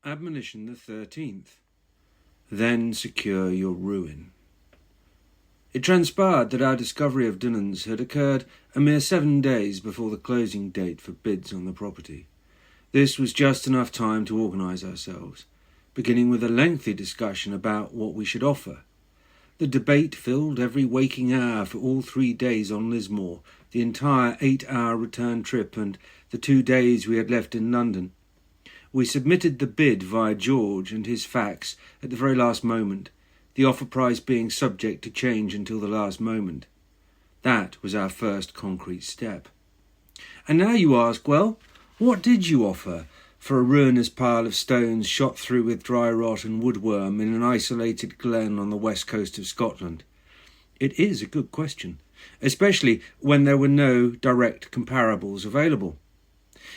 Admonition the 13th. Then secure your ruin. It transpired that our discovery of Dunnans had occurred a mere 7 days before the closing date for bids on the property. This was just enough time to organise ourselves, beginning with a lengthy discussion about what we should offer. The debate filled every waking hour for all 3 days on Lismore, the entire 8-hour return trip and the 2 days we had left in London. We submitted the bid via George and his fax at the very last moment, the offer price being subject to change until the last moment. That was our first concrete step. And now you ask, well, what did you offer for a ruinous pile of stones shot through with dry rot and woodworm in an isolated glen on the west coast of Scotland? It is a good question, especially when there were no direct comparables available.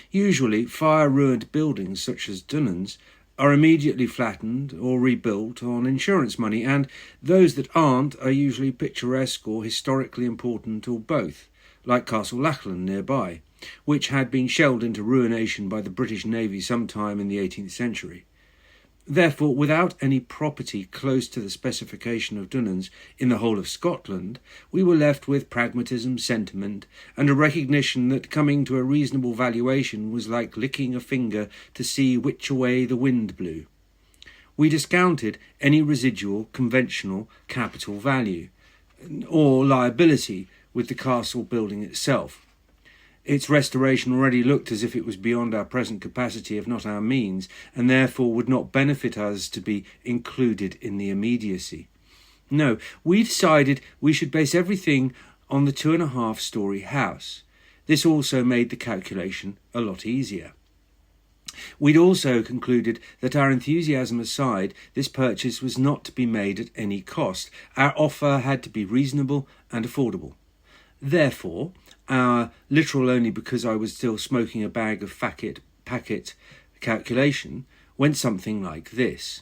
Usually, fire-ruined buildings such as Dunnans are immediately flattened or rebuilt on insurance money, and those that aren't are usually picturesque or historically important or both, like Castle Lachlan nearby, which had been shelled into ruination by the British Navy sometime in the 18th century. Therefore, without any property close to the specification of Dunnans in the whole of Scotland, we were left with pragmatism, sentiment, and a recognition that coming to a reasonable valuation was like licking a finger to see which way the wind blew. We discounted any residual, conventional capital value, or liability with the castle building itself. Its restoration already looked as if it was beyond our present capacity, if not our means, and therefore would not benefit us to be included in the immediacy. No, we decided we should base everything on the 2.5-storey house. This also made the calculation a lot easier. We'd also concluded that, our enthusiasm aside, this purchase was not to be made at any cost. Our offer had to be reasonable and affordable. Therefore, our literal only because I was still smoking a bag of packet calculation went something like this.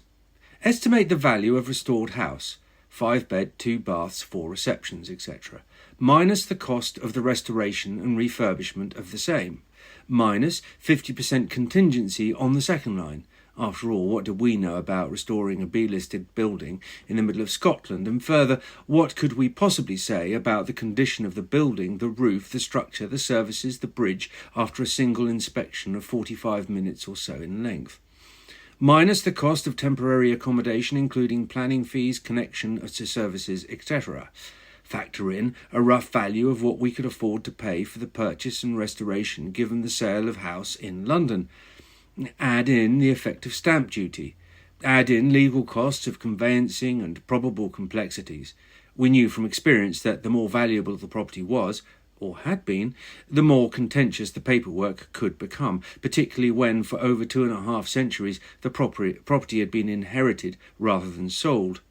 Estimate the value of restored house, 5 bed, 2 baths, 4 receptions, etc., minus the cost of the restoration and refurbishment of the same, minus 50% contingency on the second line. After all, what did we know about restoring a B-listed building in the middle of Scotland? And further, what could we possibly say about the condition of the building, the roof, the structure, the services, the bridge, after a single inspection of 45 minutes or so in length? Minus the cost of temporary accommodation, including planning fees, connection to services, etc. Factor in a rough value of what we could afford to pay for the purchase and restoration given the sale of house in London. Add in the effect of stamp duty. Add in legal costs of conveyancing and probable complexities. We knew from experience that the more valuable the property was, or had been, the more contentious the paperwork could become, particularly when for over 2.5 centuries the property had been inherited rather than sold.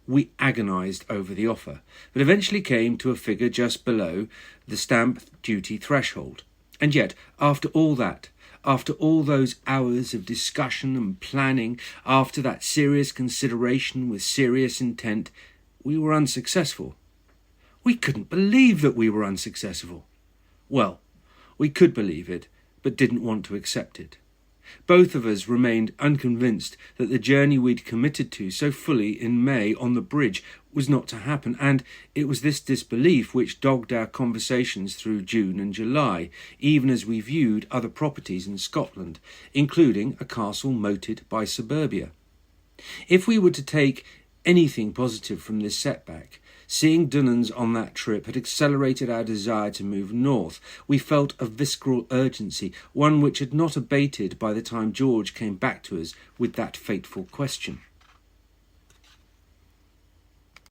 We agonised over the offer, but eventually came to a figure just below the stamp duty threshold. And yet, after all that, after all those hours of discussion and planning, after that serious consideration with serious intent, we were unsuccessful. We couldn't believe that we were unsuccessful. Well, we could believe it, but didn't want to accept it. Both of us remained unconvinced that the journey we'd committed to so fully in May on the bridge was not to happen, and it was this disbelief which dogged our conversations through June and July, even as we viewed other properties in Scotland, including a castle moated by suburbia. If we were to take anything positive from this setback, seeing Dunnans on that trip had accelerated our desire to move north. We felt a visceral urgency, one which had not abated by the time George came back to us with that fateful question.